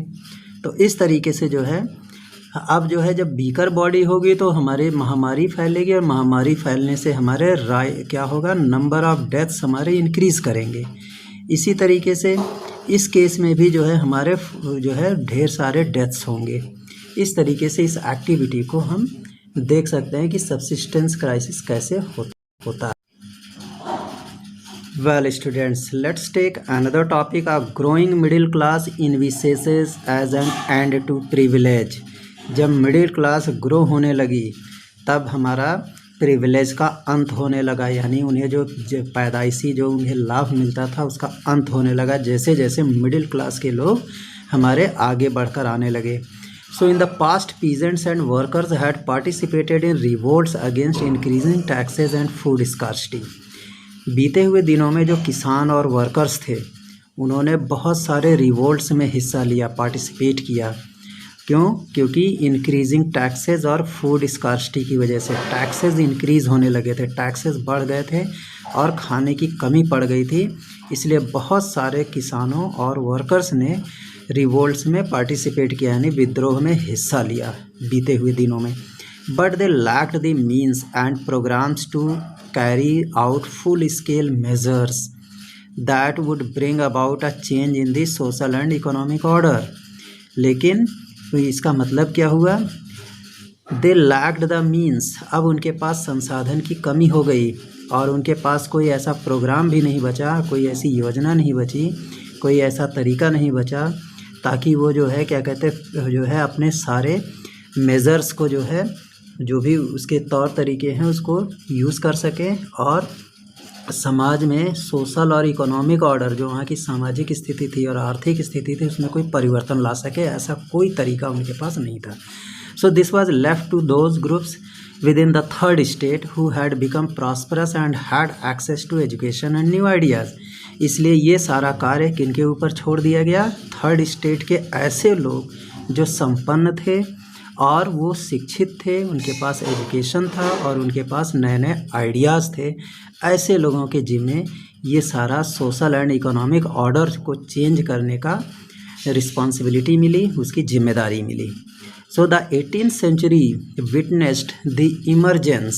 तो इस तरीके से जो है अब जो है जब वीकर बॉडी होगी तो हमारे महामारी फैलेगी, और महामारी फैलने से हमारे क्या होगा? नंबर ऑफ डेथ्स हमारे इंक्रीज़ करेंगे। इसी तरीके से इस केस में भी जो है हमारे जो है ढेर सारे डेथ्स होंगे। इस तरीके से इस एक्टिविटी को हम देख सकते हैं कि सबसिस्टेंस क्राइसिस कैसे होता है। Well students, let's take another topic of growing middle class envisages as an end to privilege. जब मिडिल क्लास ग्रो होने लगी तब हमारा प्रिविलेज का अंत होने लगा, यानी उन्हें जो पैदाइशी जो उन्हें लाभ मिलता था उसका अंत होने लगा, जैसे जैसे मिडिल क्लास के लोग हमारे आगे बढ़कर आने लगे। So in the past peasants and workers had participated in revolts against increasing taxes and food scarcity. बीते हुए दिनों में जो किसान और वर्कर्स थे उन्होंने बहुत सारे रिवोल्ट्स में हिस्सा लिया, पार्टिसिपेट किया। क्यों? क्योंकि इंक्रीजिंग टैक्सेस और फूड स्कार्सिटी की वजह से टैक्सेस इंक्रीज़ होने लगे थे, टैक्सेस बढ़ गए थे और खाने की कमी पड़ गई थी, इसलिए बहुत सारे किसानों और वर्कर्स ने रिवोल्ट्स में पार्टिसिपेट किया, यानी विद्रोह में हिस्सा लिया बीते हुए दिनों में। But they lacked the means and programmes to carry out full scale measures that would bring about a change in the social and economic order. लेकिन तो इसका मतलब क्या हुआ, दे लैक्ड द मीन्स, अब उनके पास संसाधन की कमी हो गई और उनके पास कोई ऐसा प्रोग्राम भी नहीं बचा, कोई ऐसी योजना नहीं बची, कोई ऐसा तरीका नहीं बचा ताकि वो जो है क्या कहते जो है अपने सारे मेज़र्स को जो है जो भी उसके तौर तरीके हैं उसको यूज़ कर सकें और समाज में सोशल और इकोनॉमिक ऑर्डर जो वहाँ की सामाजिक स्थिति थी और आर्थिक स्थिति थी उसमें कोई परिवर्तन ला सके, ऐसा कोई तरीका उनके पास नहीं था। So this was left to those groups within the third state who had become prosperous and had access to education and new ideas. इसलिए ये सारा कार्य किनके ऊपर छोड़ दिया गया, थर्ड स्टेट के ऐसे लोग जो संपन्न थे और वो शिक्षित थे, उनके पास एजुकेशन था और उनके पास नए नए आइडियाज़ थे। ऐसे लोगों के जिम्मे ये सारा सोशल एंड इकोनॉमिक ऑर्डर को चेंज करने का रिस्पॉन्सिबिलिटी मिली, उसकी जिम्मेदारी मिली। So the 18th century witnessed the emergence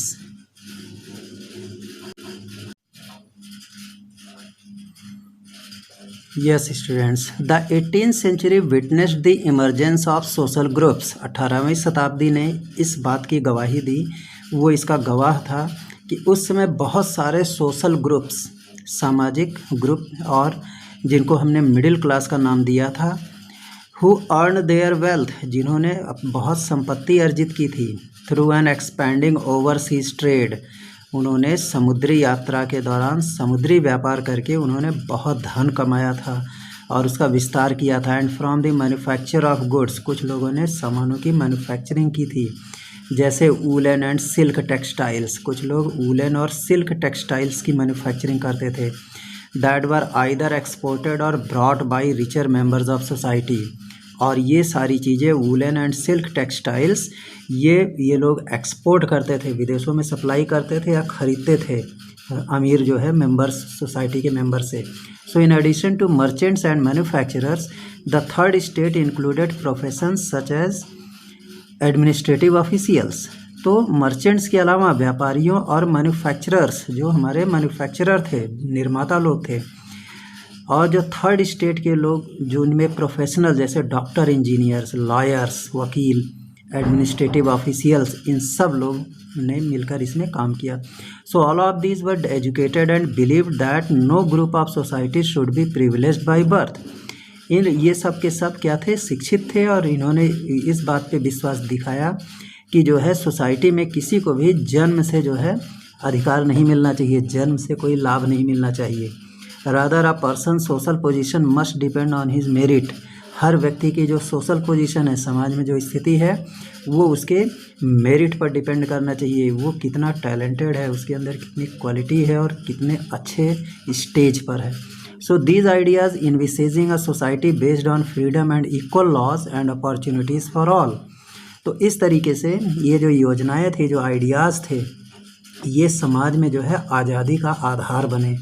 Yes students, the 18th century witnessed the emergence of social groups। 18वीं शताब्दी ने इस बात की गवाही दी, वो इसका गवाह था कि उस समय बहुत सारे सोशल ग्रुप्स, सामाजिक ग्रुप और जिनको हमने मिडिल क्लास का नाम दिया था, हु अर्न देयर वेल्थ, जिन्होंने बहुत संपत्ति अर्जित की थी, through an expanding overseas trade, उन्होंने समुद्री यात्रा के दौरान समुद्री व्यापार करके उन्होंने बहुत धन कमाया था और उसका विस्तार किया था। And from the manufacture of goods, कुछ लोगों ने सामानों की मैन्युफैक्चरिंग की थी, जैसे वूलन एंड सिल्क टेक्सटाइल्स, कुछ लोग वूलन और सिल्क टेक्सटाइल्स की मैन्युफैक्चरिंग करते थे। That were either exported or brought by richer members of society, और ये सारी चीज़ें वूलन एंड सिल्क टेक्सटाइल्स ये लोग एक्सपोर्ट करते थे, विदेशों में सप्लाई करते थे या ख़रीदते थे अमीर जो है मेंबर्स, सोसाइटी के मेंबर से। So in addition to merchants and manufacturers, the third state included professions such as administrative officials. तो मर्चेंट्स के अलावा व्यापारियों और मैन्युफैक्चरर्स, जो हमारे मैन्युफैक्चरर थे, निर्माता लोग थे, और जो थर्ड स्टेट के लोग जो उनमें प्रोफेशनल जैसे डॉक्टर, इंजीनियर्स, लॉयर्स, वकील, एडमिनिस्ट्रेटिव ऑफिशियल्स, इन सब लोग ने मिलकर इसमें काम किया। So all of these were educated and believed that no group of society should be privileged by birth. इन ये सब के सब क्या थे, शिक्षित थे और इन्होंने इस बात पे विश्वास दिखाया कि जो है सोसाइटी में किसी को भी जन्म से जो है अधिकार नहीं मिलना चाहिए, जन्म से कोई लाभ नहीं मिलना चाहिए। Rather a person social position must depend on his merit. हर व्यक्ति की जो सोशल पोजीशन है, समाज में जो स्थिति है, वो उसके मेरिट पर डिपेंड करना चाहिए, वो कितना टैलेंटेड है, उसके अंदर कितनी क्वालिटी है और कितने अच्छे स्टेज पर है। So these ideas envisaging a society based on freedom and equal laws and opportunities for all. तो इस तरीके से ये जो योजनाएं थी, जो आइडियाज़ थे, ये समाज में जो है आज़ादी का आधार बने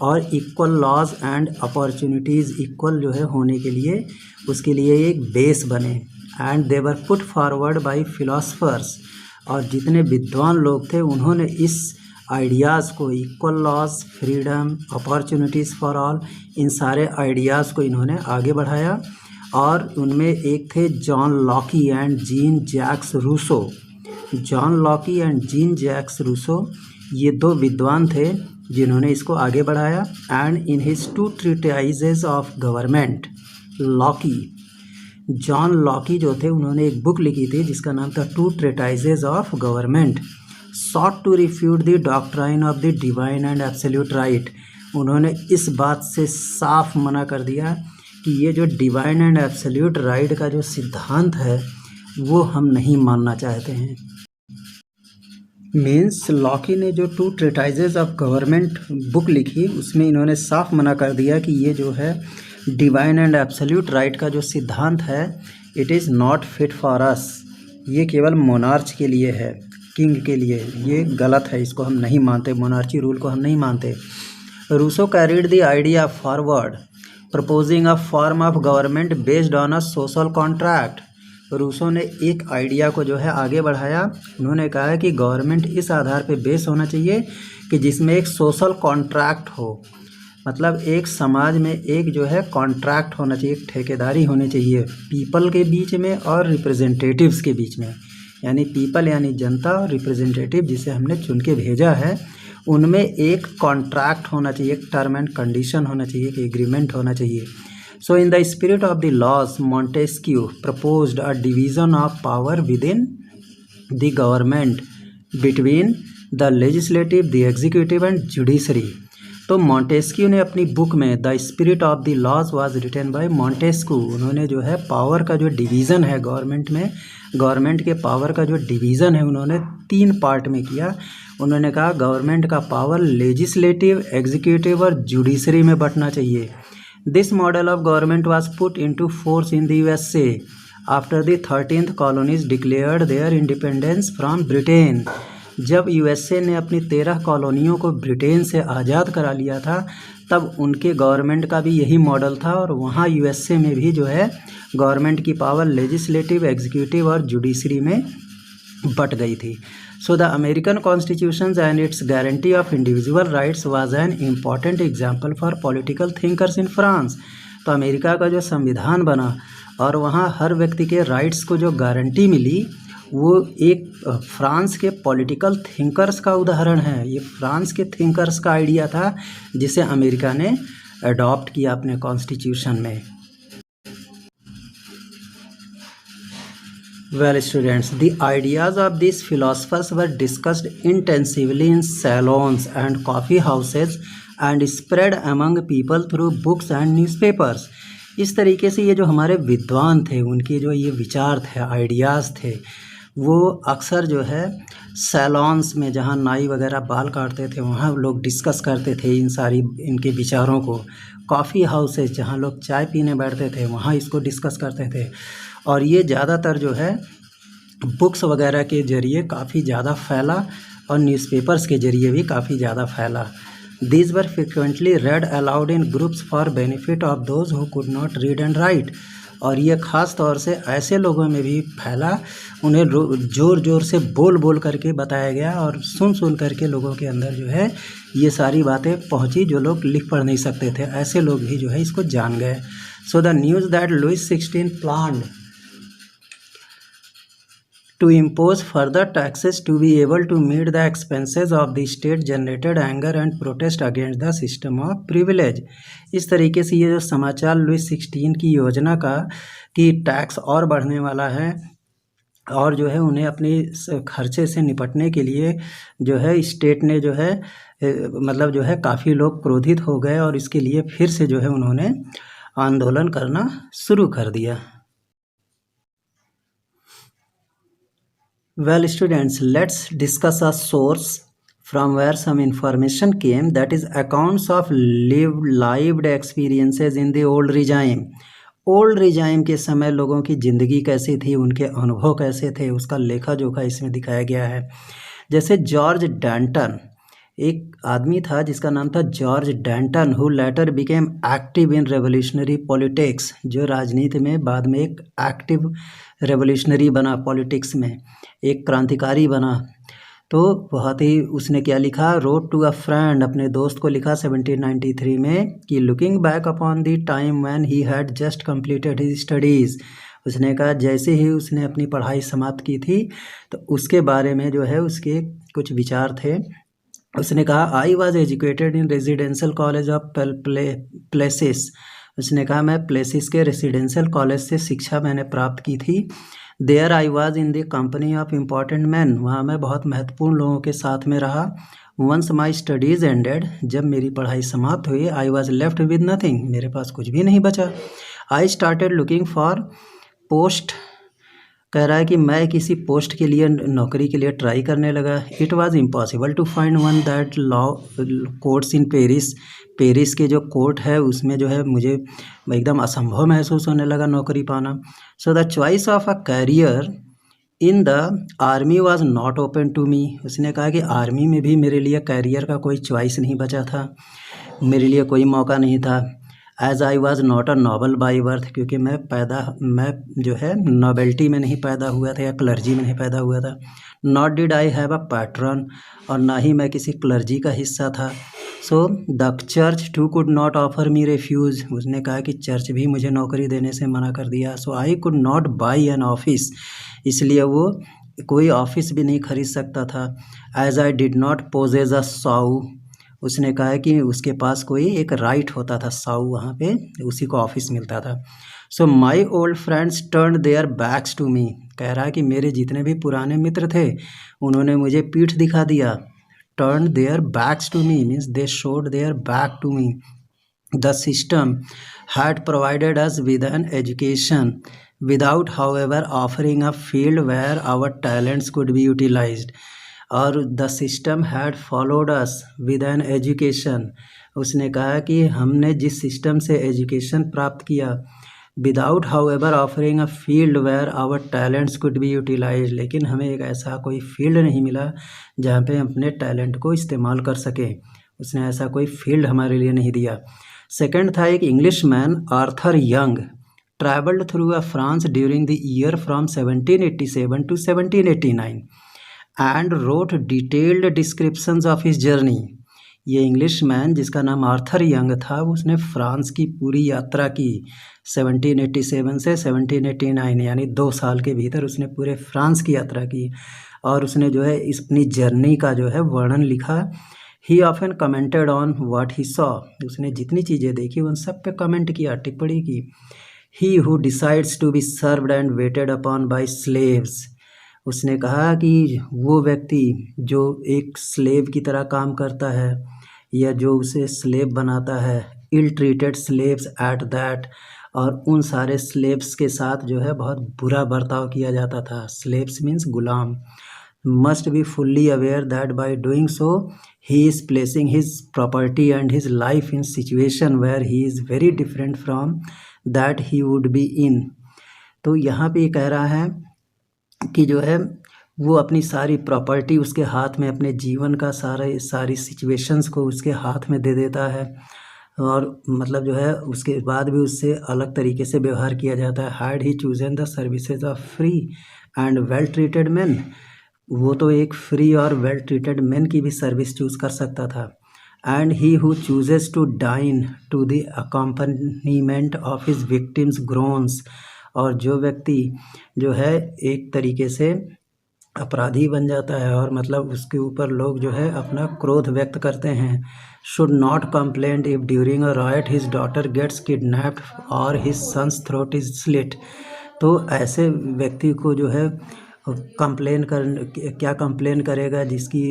और equal laws and opportunities equal जो है होने के लिए, उसके लिए एक बेस बने। And they were put forward by philosophers, और जितने विद्वान लोग थे उन्होंने इस आइडियाज़ को, equal laws, freedom, opportunities for all, इन सारे आइडियाज़ को इन्होंने आगे बढ़ाया। और उनमें एक थे John Locke and Jean Jacques Rousseau. John Locke and Jean Jacques Rousseau ये दो विद्वान थे जिन्होंने इसको आगे बढ़ाया। And in his 2 treatises of government, Locke, John Locke जो थे, उन्होंने एक बुक लिखी थी जिसका नाम था 2 treatises of government, sought to refute the doctrine of the divine and absolute right। उन्होंने इस बात से साफ मना कर दिया कि ये जो डिवाइन एंड एब्सोल्यूट राइट का जो सिद्धांत है वो हम नहीं मानना चाहते हैं। मीन्स लॉकी ने जो 2 treatises ऑफ गवर्नमेंट बुक लिखी, उसमें इन्होंने साफ मना कर दिया कि ये जो है डिवाइन एंड एब्सोल्यूट राइट का जो सिद्धांत है, it is not fit for us, ये केवल मोनार्च के लिए है, किंग के लिए, ये गलत है, इसको हम नहीं मानते, मोनार्ची रूल को हम नहीं मानते। Rousseau carried the idea forward, proposing a form of government based on a social contract. Rousseau ने एक आइडिया को जो है आगे बढ़ाया। उन्होंने कहा कि गवर्नमेंट इस आधार पे बेस होना चाहिए कि जिसमें एक सोशल कॉन्ट्रैक्ट हो, मतलब एक समाज में एक जो है कॉन्ट्रैक्ट होना चाहिए, एक ठेकेदारी होनी चाहिए पीपल के बीच में और रिप्रेजेंटेटिव्स के बीच में। यानी पीपल यानी जनता और रिप्रेजेंटेटिव जिसे हमने चुन के भेजा है, उनमें एक कॉन्ट्रैक्ट होना चाहिए, एक टर्म एंड कंडीशन होना चाहिए, एक एग्रीमेंट होना चाहिए। So in the spirit of the laws Montesquieu proposed a division of power within the government between the legislative, the executive and judiciary. तो मॉन्टेस्क्यू ने अपनी बुक में the spirit of the laws was written by Montesquieu, उन्होंने जो है power का जो division है गवर्नमेंट में, गवर्नमेंट के पावर का जो डिवीज़न है उन्होंने 3 पार्ट में किया। उन्होंने कहा गवर्नमेंट का पावर लेजिस्लेटिव, एग्जीक्यूटिव और जुडिशरी में बंटना चाहिए। This model of government was put into force in the USA after the 13th colonies declared there independence from Britain. जब यूएसए ने अपनी 13 कॉलोनियों को ब्रिटेन से आज़ाद करा लिया था, तब उनके गवर्नमेंट का भी यही मॉडल था और वहाँ यूएसए में भी जो है गवर्नमेंट की पावर लेजिस्लेटिव, एग्जीक्यूटिव और जुडिशरी में बट गई थी। So the American constitutions and it's guarantee of individual rights was an important example for political thinkers in France. तो अमेरिका का जो संविधान बना और वहाँ हर व्यक्ति के राइट्स को जो गारंटी मिली, वो एक फ्रांस के पॉलिटिकल थिंकर्स का उदाहरण है। ये फ्रांस के थिंकर्स का आइडिया था जिसे अमेरिका ने अडॉप्ट किया अपने कॉन्स्टिट्यूशन में। Well students, the ideas of these philosophers were discussed intensively in salons and coffee houses and spread among people through books and newspapers. इस तरीके से ये जो हमारे विद्वान थे, उनके जो ये विचार थे, आइडियाज़ थे, वो अक्सर जो है सैलॉन्स में जहाँ नाई वगैरह बाल काटते थे वहाँ लोग डिस्कस करते थे इनके विचारों को। कॉफ़ी हाउसेस जहाँ लोग चाय पीने बैठते थे वहाँ इसको डिस्कस करते थे। और ये ज़्यादातर जो है बुक्स वगैरह के ज़रिए काफ़ी ज़्यादा फैला और न्यूज़पेपर्स के ज़रिए भी काफ़ी ज़्यादा फैला। These were frequently read aloud in groups for benefit of those who could not read and write. और ये ख़ास तौर से ऐसे लोगों में भी फैला, उन्हें ज़ोर ज़ोर से बोल बोल करके बताया गया और सुन सुन करके लोगों के अंदर जो है ये सारी बातें पहुंची जो लोग लिख पढ़ नहीं सकते थे, ऐसे लोग भी जो है इसको जान गए। So the news that Louis 16 planned to impose further taxes to be able to meet the expenses of the state generated anger and protest against the system of privilege. इस तरीके से ये जो समाचार लुई 16 की योजना का कि टैक्स और बढ़ने वाला है और जो है उन्हें अपनी खर्चे से निपटने के लिए जो है स्टेट ने जो है मतलब जो है काफ़ी लोग क्रोधित हो गए और इसके लिए फिर से जो है उन्होंने आंदोलन करना शुरू कर दिया। Well students, let's discuss a source from where some information came, that is accounts of lived experiences in the old regime. Old regime के समय लोगों की ज़िंदगी कैसी थी, उनके अनुभव कैसे थे, उसका लेखा जोखा इसमें दिखाया गया है। जैसे जॉर्ज डैंटन, एक आदमी था जिसका नाम था George Danton, who later became active in revolutionary politics, जो राजनीति में बाद में एक एक्टिव रेवोल्यूशनरी बना, पॉलिटिक्स में एक क्रांतिकारी बना। तो बहुत ही उसने क्या लिखा, रोट टू अ फ्रेंड, अपने दोस्त को लिखा 1793 में कि looking back upon the time when he had just completed his studies. उसने कहा जैसे ही उसने अपनी पढ़ाई समाप्त की थी तो उसके बारे में जो है उसके कुछ विचार थे। उसने कहा I was educated in residential college of Plessis. उसने कहा मैं प्लेसिस के रेजिडेंशियल कॉलेज से शिक्षा मैंने प्राप्त की थी। There I was in the company of important man, वहाँ मैं बहुत महत्वपूर्ण लोगों के साथ में रहा। वंस माई स्टडीज़ एंडेड, जब मेरी पढ़ाई समाप्त हुई, I was left with nothing, मेरे पास कुछ भी नहीं बचा। I started looking for post, कह रहा है कि मैं किसी पोस्ट के लिए, नौकरी के लिए ट्राई करने लगा। It was impossible to find one that law courts in Paris, Paris के जो कोर्ट है उसमें जो है मुझे एकदम असंभव महसूस होने लगा नौकरी पाना। So the choice of a career in the army was not open to me. उसने कहा कि आर्मी में भी मेरे लिए कैरियर का कोई चॉइस नहीं बचा था, मेरे लिए कोई मौका नहीं था। As I was not a noble by birth, क्योंकि मैं जो है नॉबेल्टी में नहीं पैदा हुआ था या क्लर्जी में नहीं पैदा हुआ था। Not did I have a patron, और ना ही मैं किसी क्लर्जी का हिस्सा था। So the church too could not offer me refuge, उसने कहा कि चर्च भी मुझे नौकरी देने से मना कर दिया। So I could not buy an office, इसलिए वो कोई ऑफिस भी नहीं खरीद सकता था। As I did not possess a sou, उसने कहा कि उसके पास कोई एक राइट होता था, साउ वहाँ पे उसी को ऑफिस मिलता था। So my old friends turn their backs to me, कह रहा है कि मेरे जितने भी पुराने मित्र थे उन्होंने मुझे पीठ दिखा दिया। Turn their backs to me means they showed their back to me. The system had provided us with an education without however offering a field where our talents could be utilized, और the system had followed us with an education, उसने कहा कि हमने जिस system से education प्राप्त किया, without however offering a field where our talents could be utilized, लेकिन हमें एक ऐसा कोई फील्ड नहीं मिला जहाँ पे अपने टैलेंट को इस्तेमाल कर सके, उसने ऐसा कोई फील्ड हमारे लिए नहीं दिया। सेकंड था एक English man Arthur young traveled through France during the year from 1787 to 1789 and wrote detailed descriptions of his journey। ये इंग्लिश मैन जिसका नाम आर्थर यंग था, उसने फ्रांस की पूरी यात्रा की 1787 से 1789, यानी 2 साल के भीतर उसने पूरे फ्रांस की यात्रा की और उसने जो है इस अपनी जर्नी का जो है वर्णन लिखा। ही often commented on what he saw, उसने जितनी चीज़ें देखी उन सब पे कमेंट किया, टिप्पणी की। He who decides to be served and waited upon by slaves, उसने कहा कि वो व्यक्ति जो एक स्लेव की तरह काम करता है या जो उसे स्लेव बनाता है, ill treated slaves at that, और उन सारे स्लेव्स के साथ जो है बहुत बुरा बर्ताव किया जाता था। Slaves means Ghulam. must be fully aware that by doing so he is placing his property and his life in situation where he is very different from that he would be in। तो यहाँ पे ये कह रहा है कि जो है वो अपनी सारी प्रॉपर्टी उसके हाथ में, अपने जीवन का सारी सिचुएशंस को उसके हाथ में दे देता है और मतलब जो है उसके बाद भी उससे अलग तरीके से व्यवहार किया जाता है। Had he chosen the services of free and well treated man, वो तो एक फ्री और वेल ट्रीटेड मैन की भी सर्विस चूज़ कर सकता था। And he who chooses to dine to the accompaniment of his victims groans, और जो व्यक्ति जो है एक तरीके से अपराधी बन जाता है और मतलब उसके ऊपर लोग जो है अपना क्रोध व्यक्त करते हैं। Should not complain if during a riot his daughter gets kidnapped और his sons throat is slit, तो ऐसे व्यक्ति को जो है क्या कंप्लेन करेगा जिसकी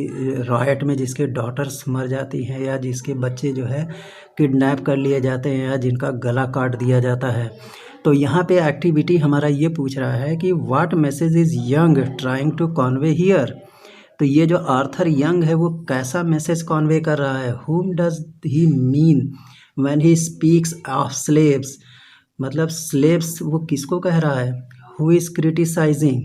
राइट में जिसके डॉटर्स मर जाती हैं या जिसके बच्चे जो है किडनैप कर लिए जाते हैं या जिनका गला काट दिया जाता है। तो यहाँ पे एक्टिविटी हमारा ये पूछ रहा है कि what message is Young trying to convey here, तो ये जो आर्थर यंग है वो कैसा मैसेज कॉन्वे कर रहा है। Whom does he mean when he speaks of slaves, मतलब स्लेव्स वो किसको कह रहा है। Who is criticising,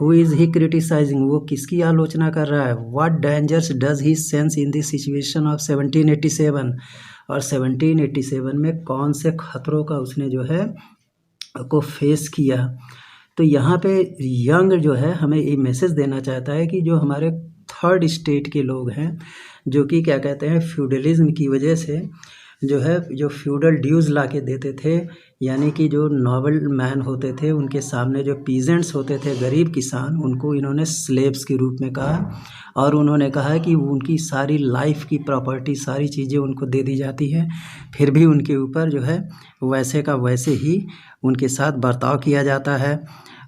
who is he criticising, वो किसकी आलोचना कर रहा है। What dangers does he sense in this situation of 1787, और 1787 में कौन से खतरों का उसने जो है को फेस किया। तो यहाँ पे यंग जो है हमें ये मैसेज देना चाहता है कि जो हमारे थर्ड स्टेट के लोग हैं जो कि क्या कहते हैं फ्यूडलिज्म की वजह से जो है जो फ्यूडल ड्यूज़ ला के देते थे, यानी कि जो नॉबल मैन होते थे उनके सामने जो पीजेंट्स होते थे गरीब किसान, उनको इन्होंने स्लेव्स के रूप में कहा और उन्होंने कहा कि उनकी सारी लाइफ की प्रॉपर्टी सारी चीज़ें उनको दे दी जाती हैं, फिर भी उनके ऊपर जो है वैसे का वैसे ही उनके साथ बर्ताव किया जाता है।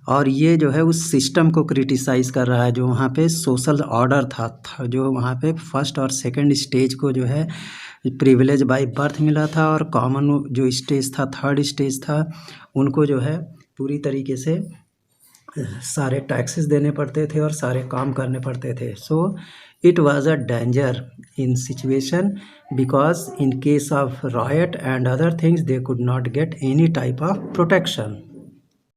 और ये जो है उस सिस्टम को क्रिटिसाइज़ कर रहा है जो वहाँ पे सोशल ऑर्डर था जो वहाँ पे फर्स्ट और सेकंड स्टेज को जो है प्रिविलेज बाय बर्थ मिला था और कॉमन जो स्टेज था थर्ड स्टेज था उनको जो है पूरी तरीके से सारे टैक्सेस देने पड़ते थे और सारे काम करने पड़ते थे। So it was a danger in situation because in case of riot and other things they could not get any type of protection.